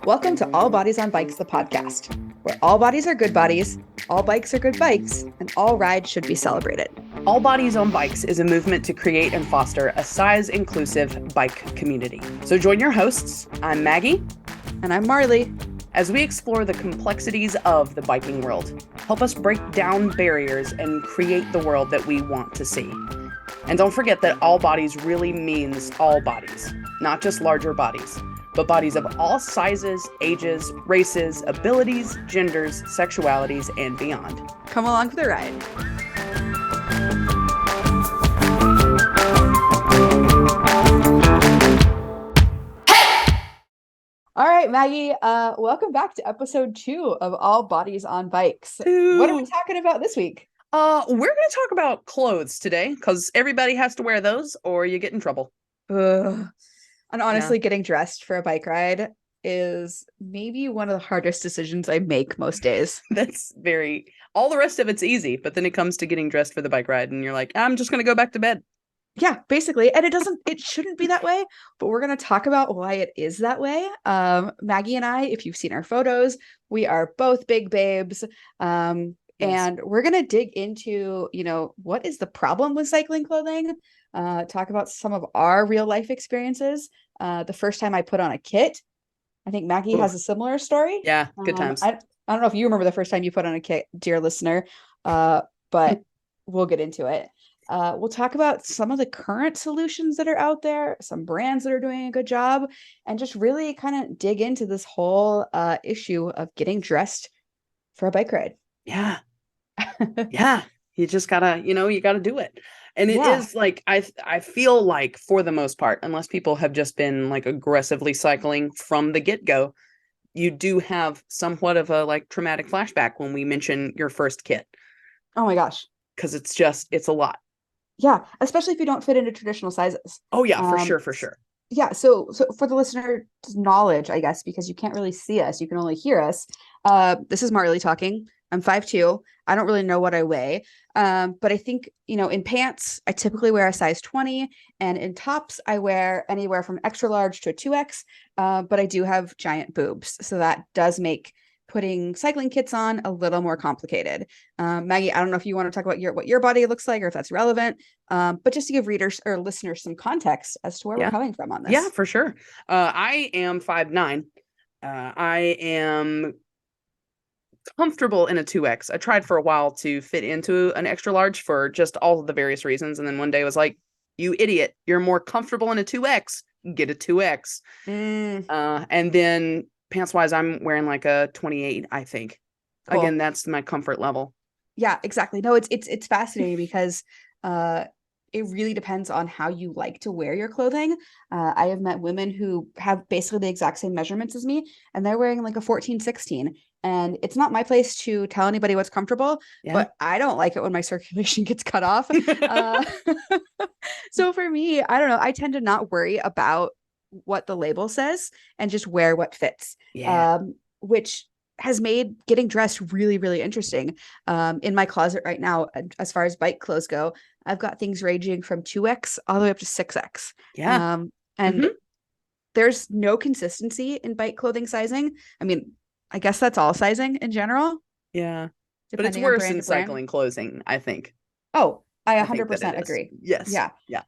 Welcome to All Bodies on Bikes, the podcast, where all bodies are good bodies, all bikes are good bikes, and all rides should be celebrated. All Bodies on Bikes is a movement to create and foster a size-inclusive bike community. So join your hosts, I'm Maggie. And I'm Marley. As we explore the complexities of the biking world, help us break down barriers and create the world that we want to see. And don't forget that all bodies really means all bodies, not just larger bodies, but bodies of all sizes, ages, races, abilities, genders, sexualities, and beyond. Come along for the ride. All right, Maggie, welcome back to episode 2 of All Bodies on Bikes. What are we talking about this week? We're going to talk about clothes today because everybody has to wear those or you get in trouble. And honestly, getting dressed for a bike ride is maybe one of the hardest decisions I make most days. All the rest of it's easy, but then it comes to getting dressed for the bike ride and you're like, I'm just going to go back to bed. Yeah, basically. And it shouldn't be that way, but we're going to talk about why it is that way. Maggie and I, if you've seen our photos, we are both big babes. Yes. And we're going to dig into, what is the problem with cycling clothing? Talk about some of our real life experiences. The first time I put on a kit, I think Maggie has a similar story. Yeah, good times. I don't know if you remember the first time you put on a kit, dear listener, but we'll get into it. We'll talk about some of the current solutions that are out there, some brands that are doing a good job, and just really kind of dig into this whole issue of getting dressed for a bike ride. Yeah. Yeah. You just gotta, you gotta do it. And it is like, I feel like for the most part, unless people have just been like aggressively cycling from the get-go, you do have somewhat of a like traumatic flashback when we mention your first kit. Oh my gosh. Because it's a lot. Yeah, especially if you don't fit into traditional sizes. Oh yeah, for sure. Yeah, so for the listener's knowledge, I guess, because you can't really see us, you can only hear us. This is Marley talking. I'm 5'2". I don't really know what I weigh. But I think, in pants, I typically wear a size 20. And in tops, I wear anywhere from extra large to a 2X. But I do have giant boobs. So that does make putting cycling kits on a little more complicated. Maggie, I don't know if you want to talk about what your body looks like or if that's relevant, but just to give readers or listeners some context as to where we're coming from on this. Yeah, for sure. I am 5'9". I am comfortable in a 2X. I tried for a while to fit into an extra large for just all of the various reasons. And then one day I was like, you idiot, you're more comfortable in a 2X, get a 2X. And then pants wise, I'm wearing like a 28, I think. Cool. Again, that's my comfort level. Yeah, exactly. No, it's fascinating because it really depends on how you like to wear your clothing. I have met women who have basically the exact same measurements as me, and they're wearing like a 14, 16. And it's not my place to tell anybody what's comfortable, but I don't like it when my circulation gets cut off. So for me, I don't know. I tend to not worry about what the label says and just wear what fits, which has made getting dressed really, really interesting. In my closet right now, as far as bike clothes go, I've got things ranging from 2X all the way up to 6X. Yeah. And there's no consistency in bike clothing sizing. I mean, I guess that's all sizing in general. Yeah. But it's worse in cycling clothing, I think. Oh, I 100% agree. Yes. Yeah.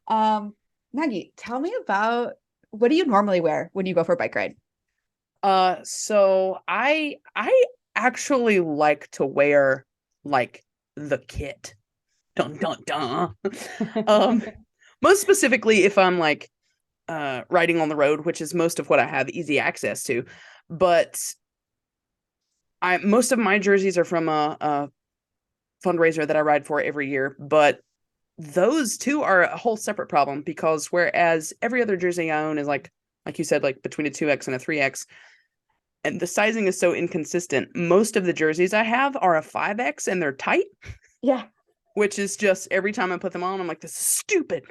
Maggie, tell me about, what do you normally wear when you go for a bike ride? So I actually like to wear like the kit. Dun dun dun. Most specifically if I'm like riding on the road, which is most of what I have easy access to. But most of my jerseys are from a fundraiser that I ride for every year, but those two are a whole separate problem because whereas every other jersey I own is like you said, like between a 2X and a 3X, and the sizing is so inconsistent. Most of the jerseys I have are a 5X and they're tight. Yeah. Which is just every time I put them on, I'm like, this is stupid.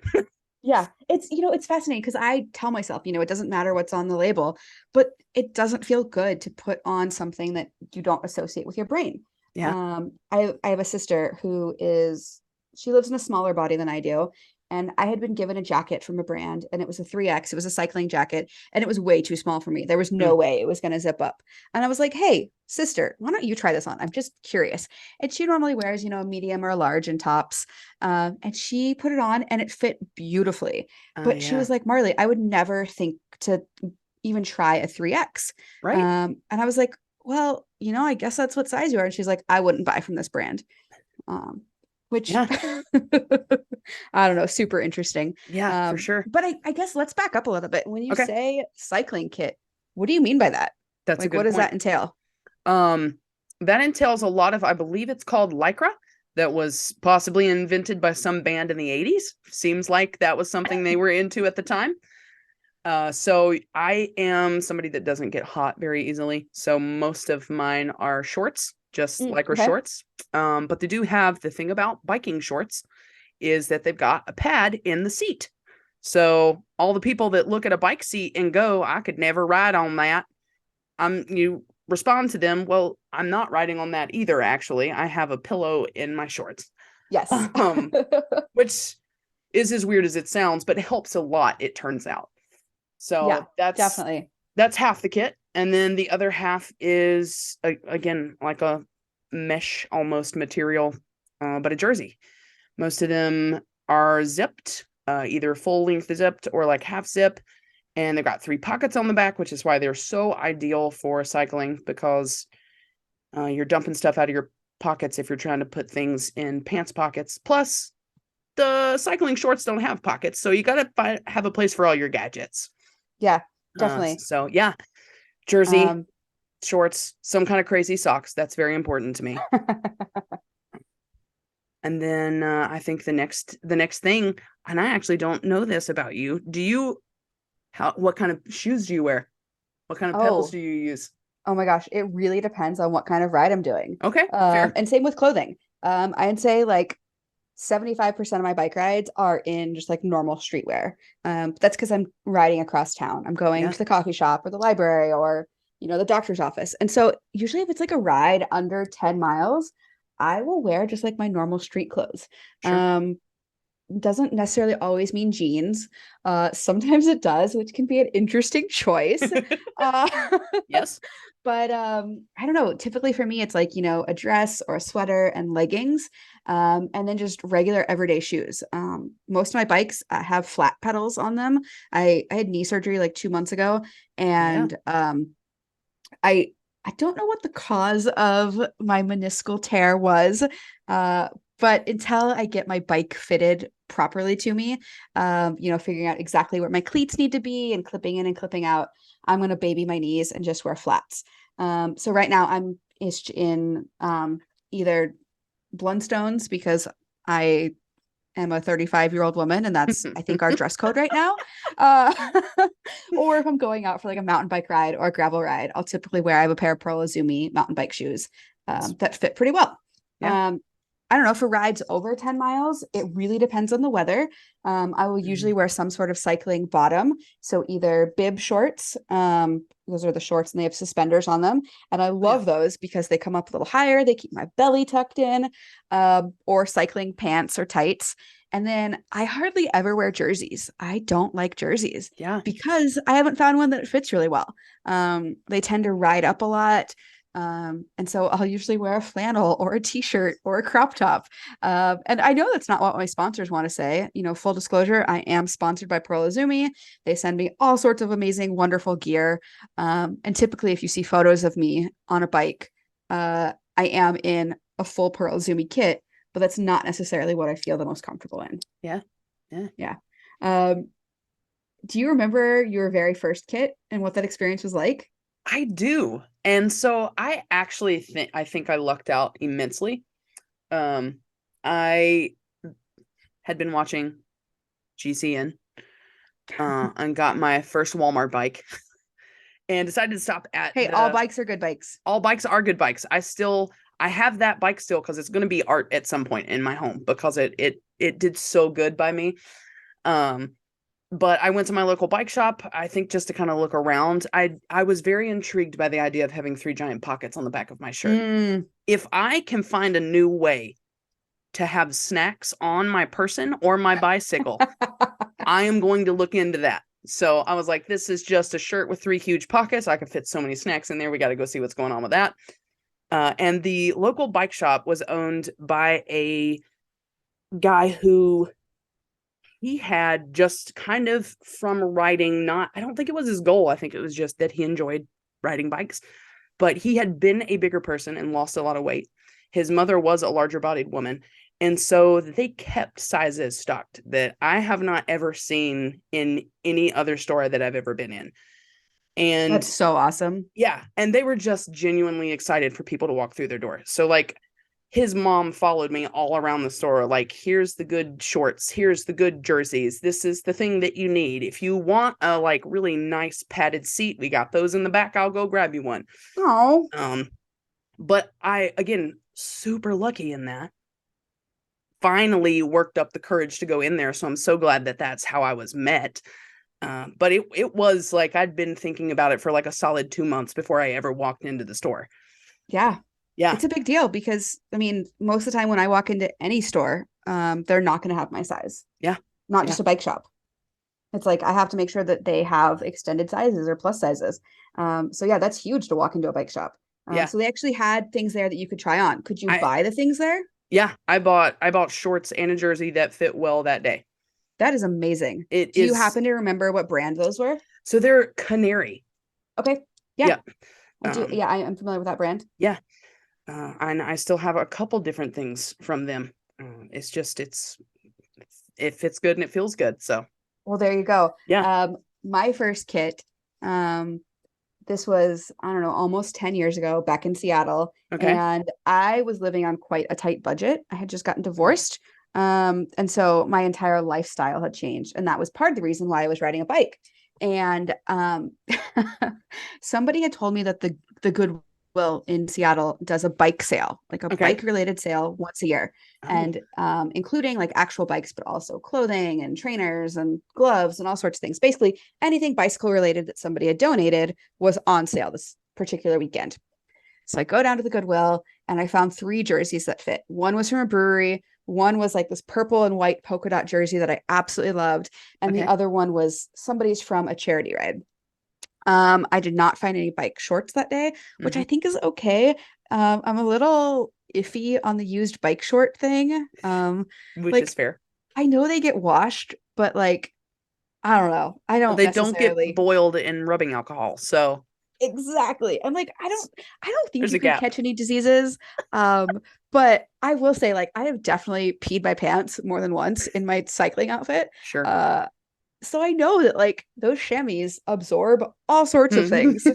Yeah, it's fascinating because I tell myself, it doesn't matter what's on the label, but it doesn't feel good to put on something that you don't associate with your brain. Yeah. I have a sister she lives in a smaller body than I do. and I had been given a jacket from a brand, and it was a 3X. It was a cycling jacket, and it was way too small for me. There was no Mm. way it was going to zip up. And I was like, hey, sister, why don't you try this on? I'm just curious. And she normally wears, a medium or a large in tops. And she put it on and it fit beautifully. But she Yeah. was like, Marley, I would never think to even try a 3X. Right. And I was like, well, I guess that's what size you are. And she's like, I wouldn't buy from this brand. Which Yeah. I don't know, super interesting. Yeah, for sure. But I guess let's back up a little bit. When you Okay. say cycling kit, what do you mean by that? That's a Like, what good does point. that entail? Um, that entails a lot of, I believe it's called Lycra, that was possibly invented by some band in the 80s. Seems like that was something they were into at the time. So I am somebody that doesn't get hot very easily. So most of mine are shorts, just Lycra Okay. shorts. But they do have the thing about biking shorts is that they've got a pad in the seat. So all the people that look at a bike seat and go, I could never ride on that. You respond to them, well, I'm not riding on that either, actually. I have a pillow in my shorts. Yes. Which is as weird as it sounds, but it helps a lot, it turns out. Yeah, So definitely. that's half the kit. And then the other half is again like a mesh almost material, but a jersey. Most of them are zipped, either full length zipped or like half zip. And they've got 3 pockets on the back, which is why they're so ideal for cycling because you're dumping stuff out of your pockets if you're trying to put things in pants pockets. Plus, the cycling shorts don't have pockets, so you got to have a place for all your gadgets. Yeah, definitely. So yeah, jersey, Um, shorts, some kind of crazy socks. That's very important to me. And then I think the next thing, and I actually don't know this about you. What kind of shoes do you wear? What kind of pedals oh, do you use? oh my gosh, it really depends on what kind of ride I'm doing. Okay, fair. And same with clothing. I'd say like 75% of my bike rides are in just like normal streetwear. But that's because I'm riding across town. I'm going Yeah, to the coffee shop or the library or, the doctor's office. And so usually if it's like a ride under 10 miles, I will wear just like my normal street clothes. sure. Um, doesn't necessarily always mean jeans. Sometimes it does, which can be an interesting choice. Uh, Yes. but I don't know. Typically for me, it's like, a dress or a sweater and leggings, and then just regular everyday shoes. Most of my bikes have flat pedals on them. I had knee surgery like 2 months ago, Yeah. and I I don't know what the cause of my meniscal tear was, but until I get my bike fitted properly to me, figuring out exactly where my cleats need to be and clipping in and clipping out, I'm gonna baby my knees and just wear flats. So right now I'm ish in either Blundstones because I am a 35-year-old woman and that's I think our dress code right now. Uh, or if I'm going out for like a mountain bike ride or a gravel ride, I'll typically wear I have a pair of Pearl Izumi mountain bike shoes that fit pretty well. Yeah. I don't know, for rides over 10 miles, it really depends on the weather. I will usually Mhm. wear some sort of cycling bottom. So either bib shorts, those are the shorts and they have suspenders on them. And I Oh, yeah. love those because they come up a little higher, they keep my belly tucked in, or cycling pants or tights. And then I hardly ever wear jerseys. I don't like jerseys Yeah. because I haven't found one that fits really well. They tend to ride up a lot. And so I'll usually wear a flannel or a t-shirt or a crop top. And I know that's not what my sponsors want to say. Full disclosure, I am sponsored by Pearl Izumi. They send me all sorts of amazing, wonderful gear. And typically, if you see photos of me on a bike, I am in a full Pearl Izumi kit, but that's not necessarily what I feel the most comfortable in. Yeah. Yeah. Yeah. Um, do you remember your very first kit and what that experience was like? I do. And so I think I lucked out immensely. Um, I had been watching GCN and got my first Walmart bike and decided to stop at Hey, all bikes are good bikes. all bikes are good bikes. I have that bike still because it's going to be art at some point in my home because it did so good by me. Um, but I went to my local bike shop, I think just to kind of look around. I was very intrigued by the idea of having 3 giant pockets on the back of my shirt. Mm, If I can find a new way to have snacks on my person or my bicycle, I am going to look into that. So I was like, this is just a shirt with 3 huge pockets. I could fit so many snacks in there. We got to go see what's going on with that. And the local bike shop was owned by a guy who he had just kind of from riding, not, I don't think it was his goal. I think it was just that he enjoyed riding bikes, but he had been a bigger person and lost a lot of weight. His mother was a larger bodied woman. And so they kept sizes stocked that I have not ever seen in any other store that I've ever been in. And That's so awesome. yeah, and they were just genuinely excited for people to walk through their door. So like his mom followed me all around the store, like, here's the good shorts, here's the good jerseys, this is the thing that you need. If you want a like really nice padded seat, we got those in the back, I'll go grab you one. Oh, But I, again, super lucky in that, finally worked up the courage to go in there. So I'm so glad that that's how I was met. But it was like I'd been thinking about it for like a solid 2 months before I ever walked into the store. yeah. Yeah. It's a big deal because I mean, most of the time when I walk into any store, they're not going to have my size. Yeah. Not Yeah. just a bike shop. It's like I have to make sure that they have extended sizes or plus sizes. So yeah, that's huge to walk into a bike shop. Yeah. So they actually had things there that you could try on. Could you buy the things there? Yeah, I bought shorts and a jersey that fit well that day. That is amazing. It Do you is happen to remember what brand those were? so they're Canary. Okay. Yeah. Yeah. Yeah, I am familiar with that brand. Yeah. And I still have a couple different things from them. It's just it fits good and it feels good. So Well, there you go. yeah. My first kit, this was, I don't know, almost 10 years ago back in Seattle. Okay. And I was living on quite a tight budget. I had just gotten divorced. And so my entire lifestyle had changed. And that was part of the reason why I was riding a bike. And somebody had told me that the Goodwill in Seattle does a bike sale, like a bike related sale once a year. And including like actual bikes, but also clothing and trainers and gloves and all sorts of things. Basically, anything bicycle related that somebody had donated was on sale this particular weekend. So I go down to the Goodwill and I found 3 jerseys that fit. One was from a brewery. One was like this purple and white polka dot jersey that I absolutely loved. And the other one was somebody's from a charity ride. I did not find any bike shorts that day, which I think is okay. I'm a little iffy on the used bike short thing. Which like, is fair. I know they get washed, but like, I don't know. I don't They necessarily don't get boiled in rubbing alcohol. So exactly. I'm like, I don't think there's you a can gap. catch any diseases. But I will say, like, I have definitely peed my pants more than once in my cycling outfit. Sure. So I know that like those chamois absorb all sorts of things.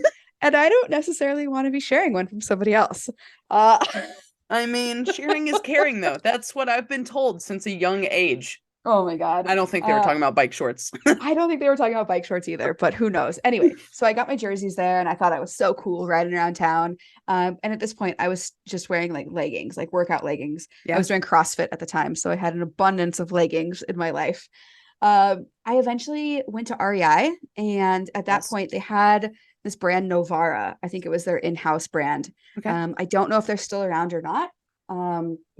And I don't necessarily want to be sharing one from somebody else. I mean, sharing is caring, though. That's what I've been told since a young age. Oh my God. I don't think they were talking about bike shorts. I don't think they were talking about bike shorts either, but who knows? Anyway, so I got my jerseys there and I thought I was so cool riding around town. And at this point, I was just wearing like leggings, like workout leggings. Yeah. I was doing CrossFit at the time, so I had an abundance of leggings in my life. I eventually went to REI, and at that point, they had this brand Novara. I think it was their in-house brand. Okay. I don't know if they're still around or not.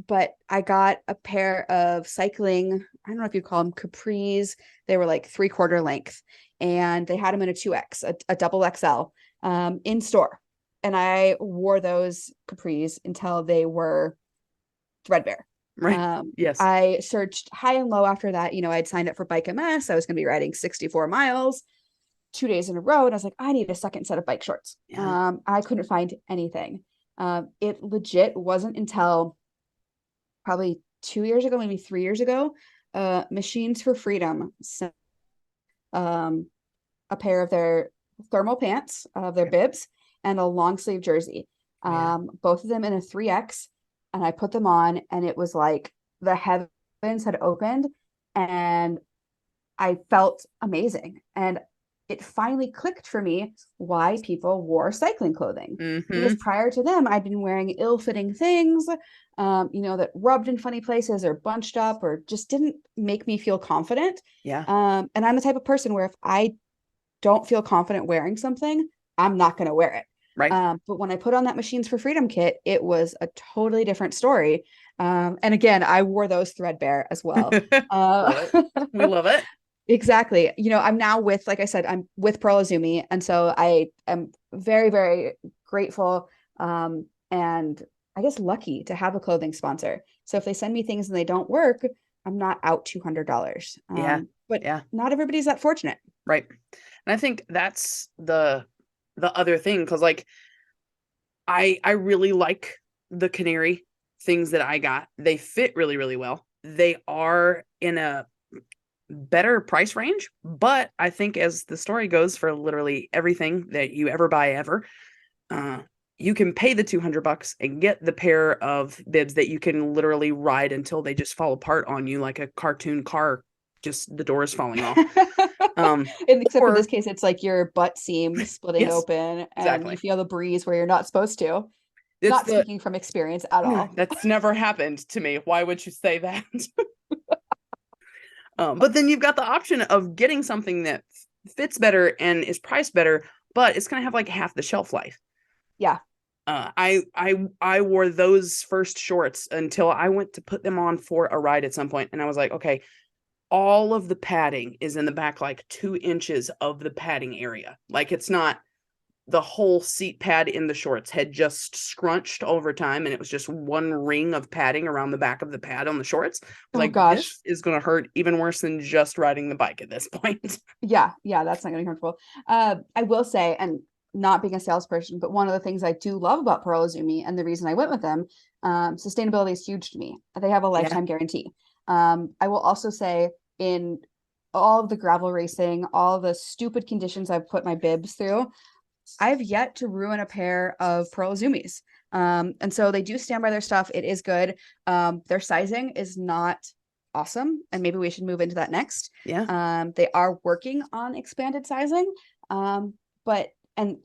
But I got a pair of cycling, I don't know if you call them capris. They were like 3/4 length, and they had them in a 2X, a double XL, in store. And I wore those capris until they were threadbare. Right. Yes. I searched high and low after that. You know, I'd signed up for Bike MS. I was going to be riding 64 miles 2 days in a row. And I was like, I need a second set of bike shorts. Yeah. I couldn't find anything. It legit wasn't until probably 2 years ago, maybe 3 years ago, Machines for Freedom sent a pair of their thermal pants, of their bibs, and a long sleeve jersey. Both of them in a 3X. And I put them on, and it was like the heavens had opened, and I felt amazing. And it finally clicked for me why people wore cycling clothing. Because prior to them, I'd been wearing ill-fitting things, you know, that rubbed in funny places or bunched up or just didn't make me feel confident. Yeah. And I'm the type of person where if I don't feel confident wearing something, I'm not going to wear it. Right. But when I put on that Machines for Freedom kit, it was a totally different story. And again, I wore those threadbare as well. Love it. We love it. Exactly. I'm now with, like I said, I'm with Pearl Izumi. And so I am very, very grateful, and I guess lucky to have a clothing sponsor. So if they send me things and they don't work, I'm not out $200. Yeah. But Yeah. not everybody's that fortunate. Right. And I think that's the other thing, because like I really like the Canary things that I got. They fit really, really well. They are in a better price range, but I think as the story goes, for literally everything that you ever buy ever, uh, you can pay the $200 and get the pair of bibs that you can literally ride until they just fall apart on you like a cartoon car, just the doors falling off. Except for Or this case, it's like your butt seam splitting yes, open and you exactly. feel the breeze where you're not supposed to. It's Not the speaking from experience at all. that's never happened to me. Why would you say that? But then you've got the option of getting something that fits better and is priced better, but it's going to have like half the shelf life. Yeah. I wore those first shorts until I went to put them on for a ride at some point, and I was like, okay, all of the padding is in the back, like 2 inches of the padding area. Like it's not the whole seat pad in the shorts had just scrunched over time, and it was just one ring of padding around the back of the pad on the shorts. Oh Like gosh. this is going to hurt even worse than just riding the bike at this point. Yeah, that's not gonna be comfortable. I will say, and not being a salesperson, but one of the things I do love about Pearl Izumi and the reason I went with them, sustainability is huge to me. They have a Yeah. lifetime guarantee. I will also say, in all of the gravel racing, all the stupid conditions I've put my bibs through, I've yet to ruin a pair of Pearl Izumis. And so they do stand by their stuff. It is good. Their sizing is not awesome, and maybe we should move into that next. Yeah. They are working on expanded sizing. But and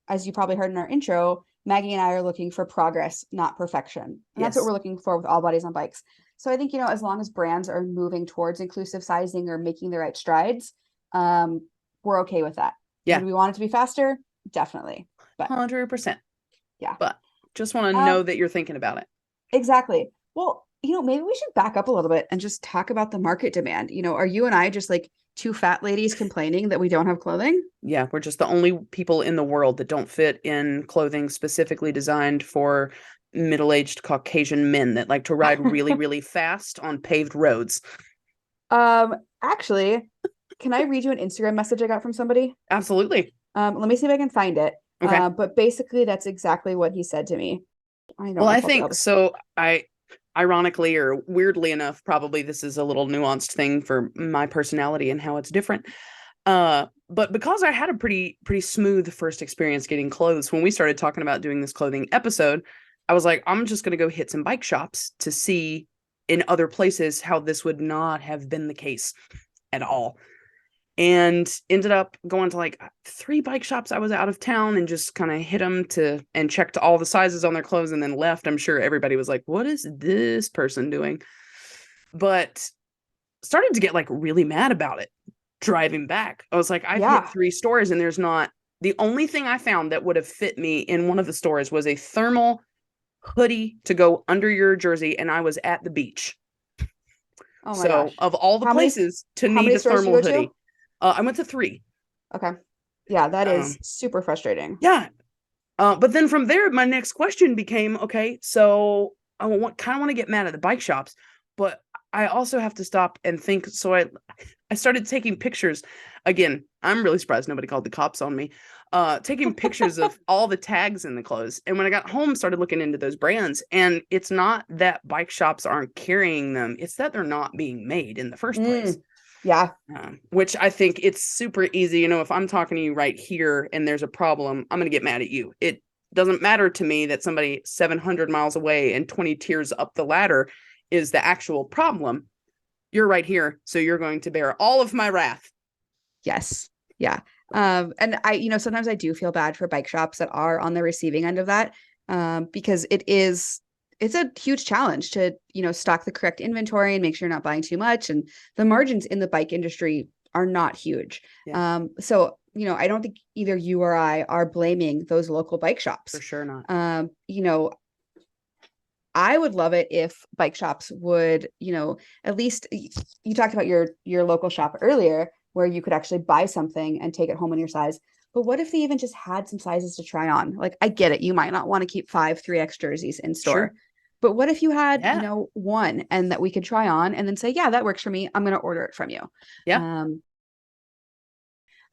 as you probably heard in our intro, Maggie and I are looking for progress, not perfection. And that's what Yes. we're looking for with All Bodies on Bikes. So I think, as long as brands are moving towards inclusive sizing or making the right strides, we're okay with that. Yeah. Would we want it to be faster? Definitely. But 100%. yeah. But just want to Um, know that you're thinking about it. exactly. Well, maybe we should back up a little bit and just talk about the market demand. Are you and I just like two fat ladies complaining that we don't have clothing? Yeah, we're just the only people in the world that don't fit in clothing specifically designed for middle-aged Caucasian men that like to ride really, really fast on paved roads. Actually, can I read you an Instagram message I got from somebody? Absolutely. Let me see if I can find it. Okay. But basically that's exactly what he said to me. I don't Well, know I if I'll be able think to. so. Ironically or weirdly enough, probably this is a little nuanced thing for my personality and how it's different. But because I had a pretty smooth first experience getting clothes, when we started talking about doing this clothing episode, I was like, I'm just gonna go hit some bike shops to see in other places how this would not have been the case at all. And ended up going to like 3 bike shops. I was out of town and just kind of hit them and checked all the sizes on their clothes and then left. I'm sure everybody was like, what is this person doing? But started to get like really mad about it driving back. I was like, I've hit Yeah. 3 stores and there's not, the only thing I found that would have fit me in one of the stores was a thermal hoodie to go under your jersey, and I was at the beach. Oh my So gosh. of all the How many places to how need many a stores do you thermal go to? hoodie, I went to 3. Okay. Yeah, that is Um, super frustrating. yeah. But then from there, my next question became, okay, so kind of want to get mad at the bike shops, but I also have to stop and think. So I started taking pictures. Again, I'm really surprised nobody called the cops on me. Taking pictures of all the tags in the clothes. And when I got home, started looking into those brands. And it's not that bike shops aren't carrying them. It's that they're not being made in the first place. Yeah. Which I think it's super easy. If I'm talking to you right here and there's a problem, I'm going to get mad at you. It doesn't matter to me that somebody 700 miles away and 20 tiers up the ladder is the actual problem. You're right here. So you're going to bear all of my wrath. Yes. Yeah. And sometimes I do feel bad for bike shops that are on the receiving end of that, because it's a huge challenge to, stock the correct inventory and make sure you're not buying too much. And the margins in the bike industry are not huge. Yeah. So, I don't think either you or I are blaming those local bike shops. For sure not. I would love it if bike shops would, at least you talked about your local shop earlier where you could actually buy something and take it home in your size. But what if they even just had some sizes to try on? Like, I get it. You might not want to keep 3X jerseys in store. Sure. But what if you had, Yeah. one and that we could try on and then say, yeah, that works for me. I'm going to order it from you. Yeah. Um,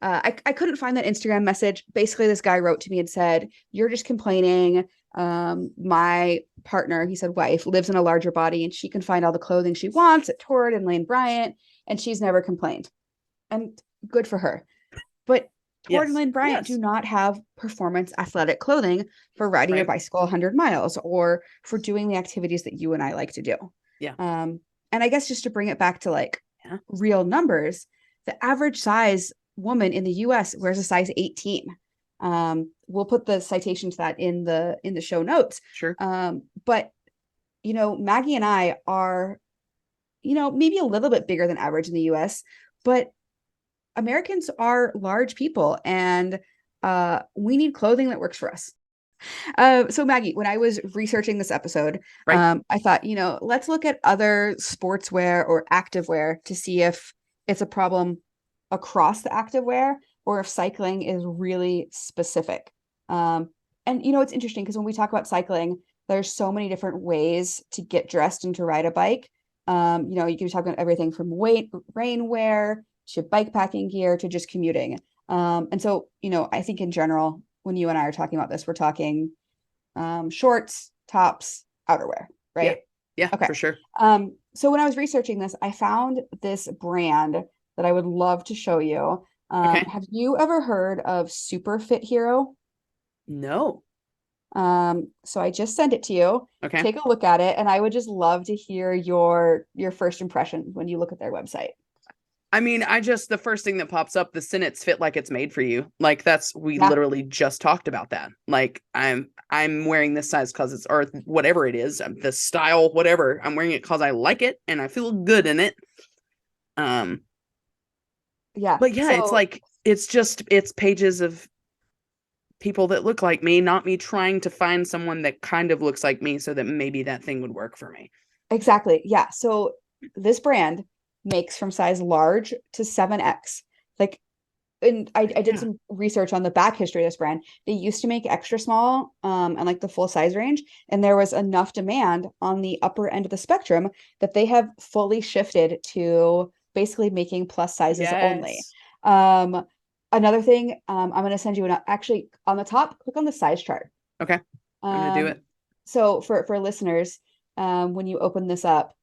I couldn't find that Instagram message. Basically, this guy wrote to me and said, you're just complaining. My partner, he said, wife, lives in a larger body and she can find all the clothing she wants at Torrid and Lane Bryant, and she's never complained. And good for her. But Torrid and Yes. Lane Bryant do Yes. not have performance athletic clothing for riding your Right. bicycle 100 miles or for doing the activities that you and I like to do. Yeah. And I guess just to bring it back to like Yeah. real numbers, the average size woman in the US wears a size 18. We'll put the citation to that in the show notes. Sure. But Maggie and I are, maybe a little bit bigger than average in the US, but Americans are large people and we need clothing that works for us. So Maggie, when I was researching this episode, Right. I thought, let's look at other sportswear or activewear to see if it's a problem across the activewear or if cycling is really specific. And it's interesting because when we talk about cycling, there's so many different ways to get dressed and to ride a bike. You can talk about everything from rain wear to bike packing gear to just commuting. And so, I think in general, when you and I are talking about this, we're talking shorts, tops, outerwear, Yeah. right? Yeah, Okay. for sure. So when I was researching this, I found this brand that I would love to show you. Okay. Have you ever heard of Super Fit Hero? No. So I just sent it to you. Okay. Take a look at it, and I would just love to hear your first impression when you look at their website. I mean, the first thing that pops up, the sentence fit like it's made for you. Like we Yeah. literally just talked about that. Like I'm wearing this size because it's, or whatever it is, the style, whatever. I'm wearing it because I like it and I feel good in it. Yeah. But yeah, it's So like, it's pages of people that look like me, not me trying to find someone that kind of looks like me so that maybe that thing would work for me. exactly. Yeah. So this brand makes from size large to 7X. Like, and I did Yeah. some research on the back history of this brand. They used to make extra small, and like the full size range, and there was enough demand on the upper end of the spectrum that they have fully shifted to basically making plus sizes only. Yes. Another thing, I'm going to send you actually on the top, click on the size chart. Okay. I'm gonna do Um, it. so for listeners, when you open this up,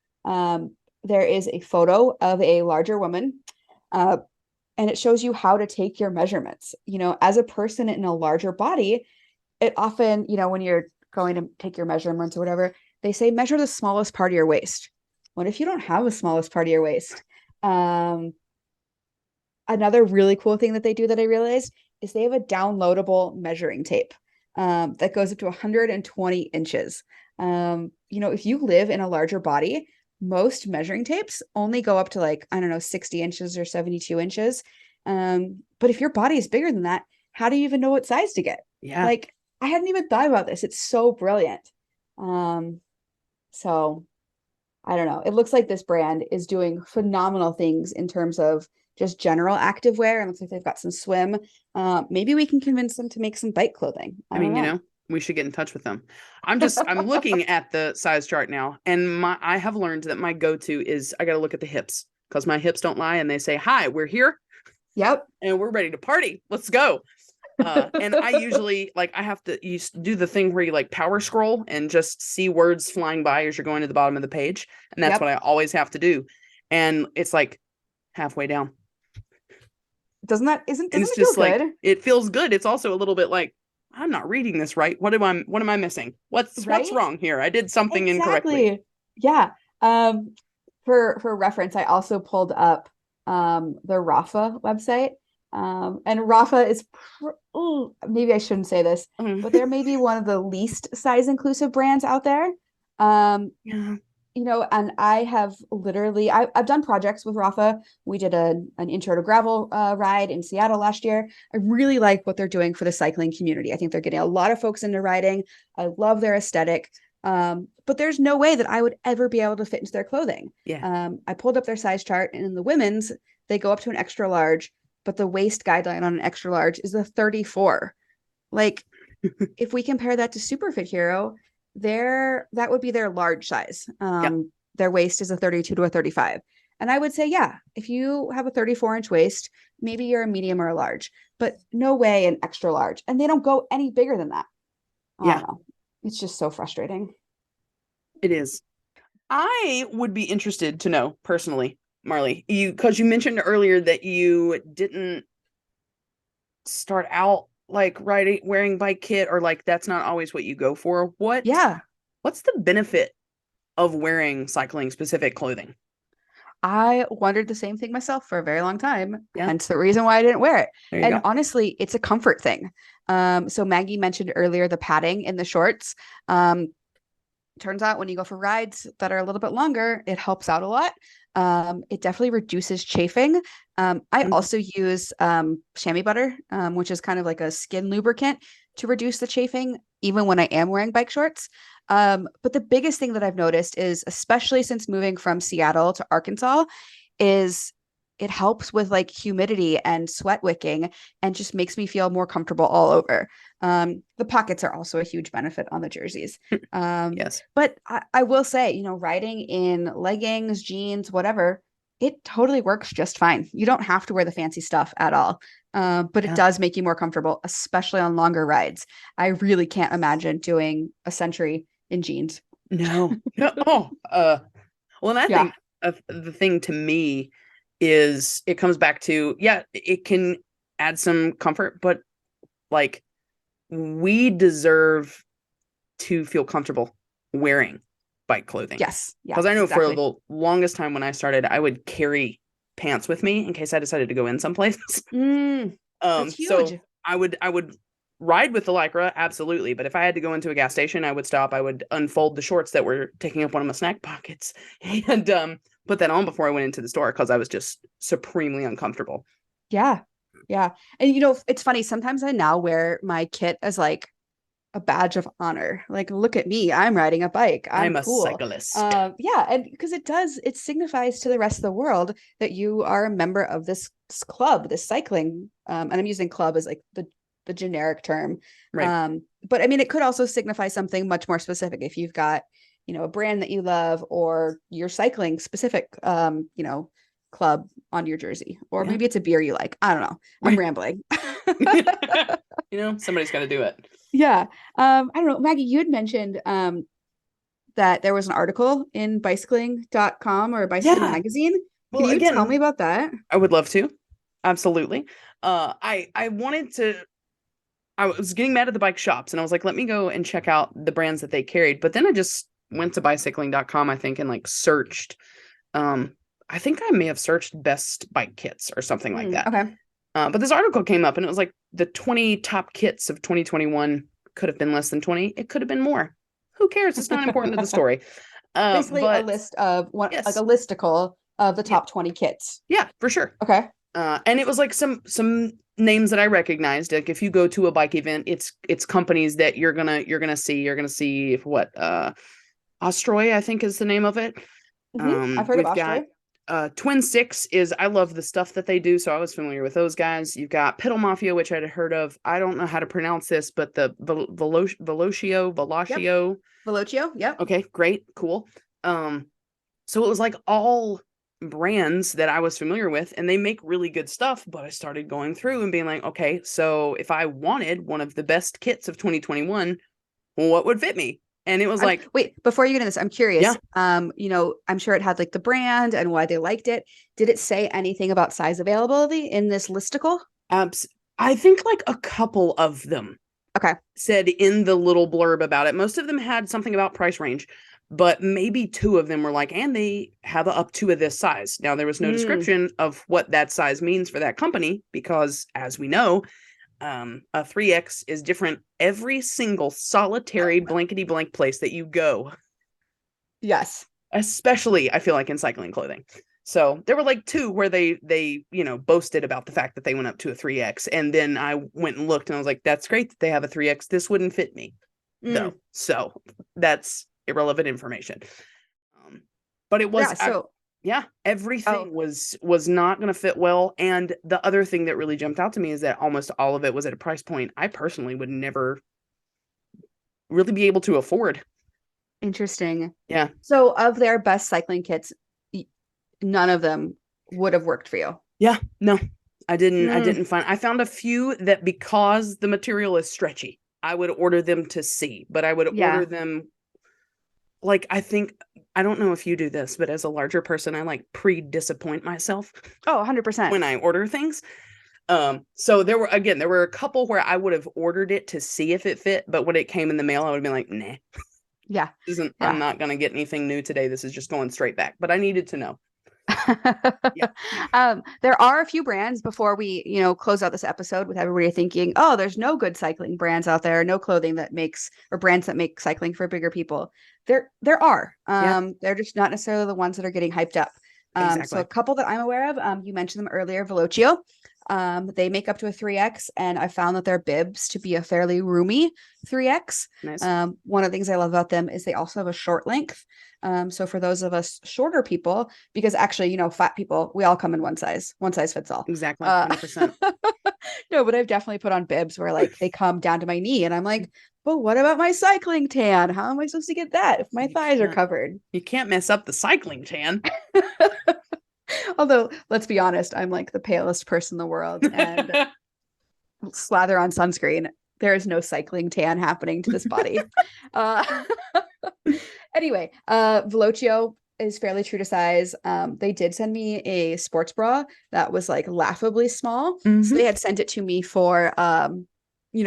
there is a photo of a larger woman, and it shows you how to take your measurements. As a person in a larger body, it often, when you're going to take your measurements or whatever, they say measure the smallest part of your waist. What if you don't have the smallest part of your waist? Another really cool thing that they do that I realized is they have a downloadable measuring tape that goes up to 120 inches. If you live in a larger body, most measuring tapes only go up to like, I don't know, 60 inches or 72 inches. But if your body is bigger than that, how do you even know what size to get? Yeah. Like, I hadn't even thought about this. It's so brilliant. So I don't know. It looks like this brand is doing phenomenal things in terms of just general activewear. It looks like they've got some swim. Maybe we can convince them to make some bike clothing. I don't know. We should get in touch with them. I'm looking at the size chart now, and I have learned that my go-to is I got to look at the hips because my hips don't lie and they say, "Hi, we're here Yep. and we're ready to party. Let's go." And I usually I have to do the thing where you like power scroll and just see words flying by as you're going to the bottom of the page. And that's Yep. what I always have to do. And it's like halfway down. Doesn't it It's feel just like, good? it feels good. It's also a little bit like, I'm not reading this right. What am I missing? What's Right? wrong here? I did something incorrectly. Exactly. Yeah. For reference, I also pulled up the Rafa website. And Rafa is maybe I shouldn't say this, but they're maybe one of the least size inclusive brands out there. Yeah. And I have literally I've done projects with Rafa. We did an intro to gravel ride in Seattle last year. I really like what they're doing for the cycling community. I think they're getting a lot of folks into riding. I love their aesthetic. But there's no way that I would ever be able to fit into their clothing. Yeah. I pulled up their size chart, and in the women's, they go up to an extra large, but the waist guideline on an extra large is a 34. Like, if we compare that to Superfit Hero, that would be their large size. Yeah. Their waist is a 32 to a 35. And I would say, yeah, if you have a 34-inch waist, maybe you're a medium or a large, but no way an extra large. And they don't go any bigger than that. I Yeah. don't know. It's just so frustrating. It is. I would be interested to know personally, Marley, because you mentioned earlier that you didn't start out like wearing bike kit, or like that's not always what you go for. Yeah. What's the benefit of wearing cycling specific clothing? I wondered the same thing myself for a very long time, Yeah, hence the reason why I didn't wear it. there you And go. honestly, it's a comfort thing. So Maggie mentioned earlier the padding in the shorts. Turns out when you go for rides that are a little bit longer, it helps out a lot. It definitely reduces chafing. I Mhm. also use chamois butter, which is kind of like a skin lubricant to reduce the chafing, even when I am wearing bike shorts. But the biggest thing that I've noticed is, especially since moving from Seattle to Arkansas, is it helps with like humidity and sweat wicking and just makes me feel more comfortable all over. The pockets are also a huge benefit on the jerseys. Yes. But I will say, riding in leggings, jeans, whatever, it totally works just fine. You don't have to wear the fancy stuff at all. But it Yeah. does make you more comfortable, especially on longer rides. I really can't imagine doing a century in jeans. No. No. Oh, well, and I Yeah. think the thing to me is it comes back to, yeah, it can add some comfort, but like we deserve to feel comfortable wearing bike clothing. Yes. Yeah, Because I know for exactly. the longest time when I started, I would carry pants with me in case I decided to go in someplace. That's So huge. I would ride with the lycra, absolutely. But if I had to go into a gas station, I would stop. I would unfold the shorts that were taking up one of my snack pockets and put that on before I went into the store because I was just supremely uncomfortable. Yeah. Yeah. And it's funny. Sometimes I now wear my kit as like a badge of honor. Like, look at me. I'm riding a bike. I'm I'm a cool. cyclist. Yeah. And because it signifies to the rest of the world that you are a member of this club, this cycling. And I'm using club as like the generic term. Right. But I mean, it could also signify something much more specific if you've got, a brand that you love or your cycling specific, club on your jersey, or Yeah. maybe it's a beer you like. I don't know. I'm Right. rambling. Somebody's got to do it. Yeah. I don't know. Maggie, you had mentioned that there was an article in bicycling.com or bicycling Yeah. magazine. Can Well, you tell again, me about that? I would love to. Absolutely. I wanted to. I was getting mad at the bike shops, and I was like, let me go and check out the brands that they carried. But then I just went to bicycling.com, I think, and like searched. I think I may have searched best bike kits or something like that. Okay. But this article came up, and it was like the 20 top kits of 2021. Could have been less than 20. It could have been more. Who cares? It's not important to the story. Basically a But list of like a yes, listicle of the yeah, top 20 kits. yeah, for sure. Okay. And it was like some names that I recognized. Like if you go to a bike event, it's companies that you're gonna see what Ostroy, I think is the name of it. I've heard of We've got Ostroy. Twin Six is, I love the stuff that they do, so I was familiar with those guys. You've got Pedal Mafia, which I'd heard of. I don't know how to pronounce this, but the Yep. Velocio. Velocio. Yep. Okay, great, cool. So it was like all brands that I was familiar with, and they make really good stuff. But I started going through and being like, okay, so if I wanted one of the best kits of 2021, what would fit me? And it was like, Wait, before you get into this, I'm yeah, curious. I'm sure it had like the brand and why they liked it. Did it say anything about size availability in this listicle? abs- I think like a couple of them Okay. said in the little blurb about it. Most of them had something about price range, but maybe two of them were like, and they have a up to this size. Now, there was no Mm, description of what that size means for that company because, as we know, a 3X is different every single solitary blankety blank place that you go, yes. especially I feel like in cycling clothing. So there were like two where they boasted about the fact that they went up to a 3X, and then I went and looked and I was like, that's great that they have a 3X. This wouldn't fit me though. Mm, So that's irrelevant information. But it was, everything was not going to fit well. And the other thing that really jumped out to me is that almost all of it was at a price point I personally would never really be able to afford. Interesting. Yeah. So of their best cycling kits, none of them would have worked for you. Yeah, no, I didn't find, I found a few that because the material is stretchy, I would order them to see, but I would order them like, I don't know if you do this, but as a larger person, I like pre-disappoint myself. Oh, 100%. When I order things. So there were a couple where I would have ordered it to see if it fit, but when it came in the mail, I would have been like, nah. Yeah. I'm not going to get anything new today. This is just going straight back, but I needed to know. There are a few brands before we, close out this episode with everybody thinking, oh, there's no good cycling brands out there, no clothing that makes, or brands that make cycling for bigger people. There are. They're just not necessarily the ones that are getting hyped up. Exactly. So a couple that I'm aware of, you mentioned them earlier, Velocio. They make up to a 3X, and I found that their bibs to be a fairly roomy 3X. Nice. One of the things I love about them is they also have a short length. So for those of us shorter people, because actually, fat people, we all come in one size fits all. Exactly. 100%. No, but I've definitely put on bibs where like they come down to my knee and I'm like, but what about my cycling tan? How am I supposed to get that if my thighs are covered? You can't mess up the cycling tan. Although, let's be honest, I'm like the palest person in the world and slather on sunscreen. There is no cycling tan happening to this body. Anyway, Velocio is fairly true to size. They did send me a sports bra that was like laughably small. Mm-hmm. So they had sent it to me for,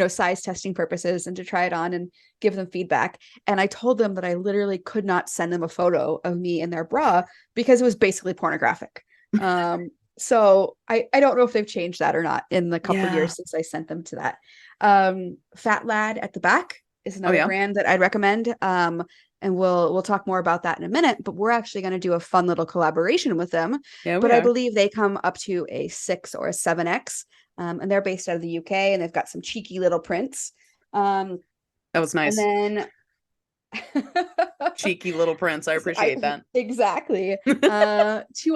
size testing purposes and to try it on and give them feedback. And I told them that I literally could not send them a photo of me in their bra because it was basically pornographic. So I don't know if they've changed that or not in the couple of years since I sent them to that. Fat Lad at the back is another brand that I'd recommend. And we'll talk more about that in a minute, but we're actually going to do a fun little collaboration with them. I believe they come up to a 6 or a 7X. And they're based out of the UK, and they've got some cheeky little prints. That was nice. And then cheeky little prints. I appreciate that. Exactly. 2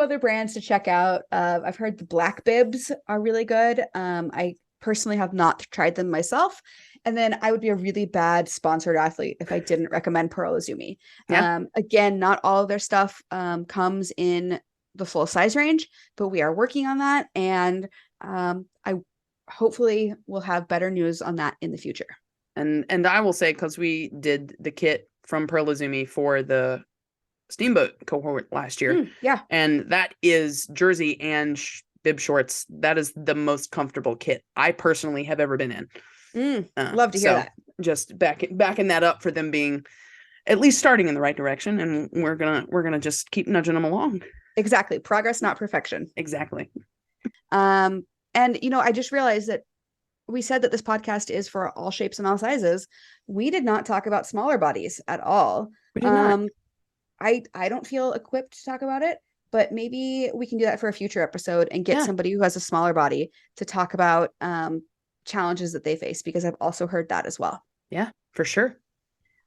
other brands to check out. I've heard the black bibs are really good. I personally have not tried them myself. And then I would be a really bad sponsored athlete if I didn't recommend Pearl Izumi. Yeah. Again, not all of their stuff comes in the full size range, but we are working on that. And I hopefully will have better news on that in the future. And I will say, because we did the kit from Pearl Izumi for the Steamboat cohort last year. And that is jersey and bib shorts. That is the most comfortable kit I personally have ever been in. Love to hear that. Just backing that up for them being at least starting in the right direction. And we're gonna just keep nudging them along. Exactly. Progress, not perfection. Exactly. And I just realized that we said that this podcast is for all shapes and all sizes. We did not talk about smaller bodies at all. We did not. I don't feel equipped to talk about it, but maybe we can do that for a future episode and get somebody who has a smaller body to talk about challenges that they face, because I've also heard that as well. Yeah, for sure.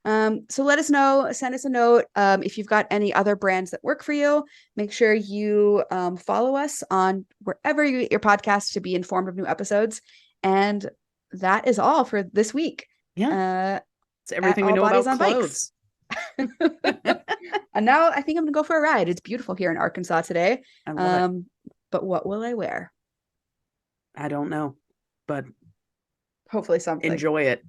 So let us know, send us a note. If you've got any other brands that work for you, make sure you follow us on wherever you get your podcast to be informed of new episodes. And that is all for this week. Yeah. It's everything we know about clothes. And now I think I'm gonna go for a ride. It's beautiful here in Arkansas today. I love it. But what will I wear? I don't know, but hopefully something. Enjoy it.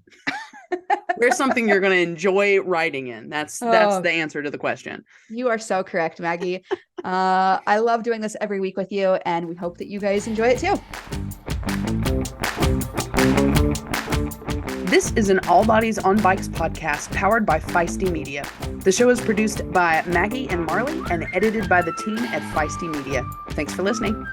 Wear something you're going to enjoy riding in. That's the answer to the question. You are so correct, Maggie. I love doing this every week with you, and we hope that you guys enjoy it too. This is an All Bodies on Bikes podcast powered by Feisty Media. The show is produced by Maggie and Marley and edited by the team at Feisty Media. Thanks for listening.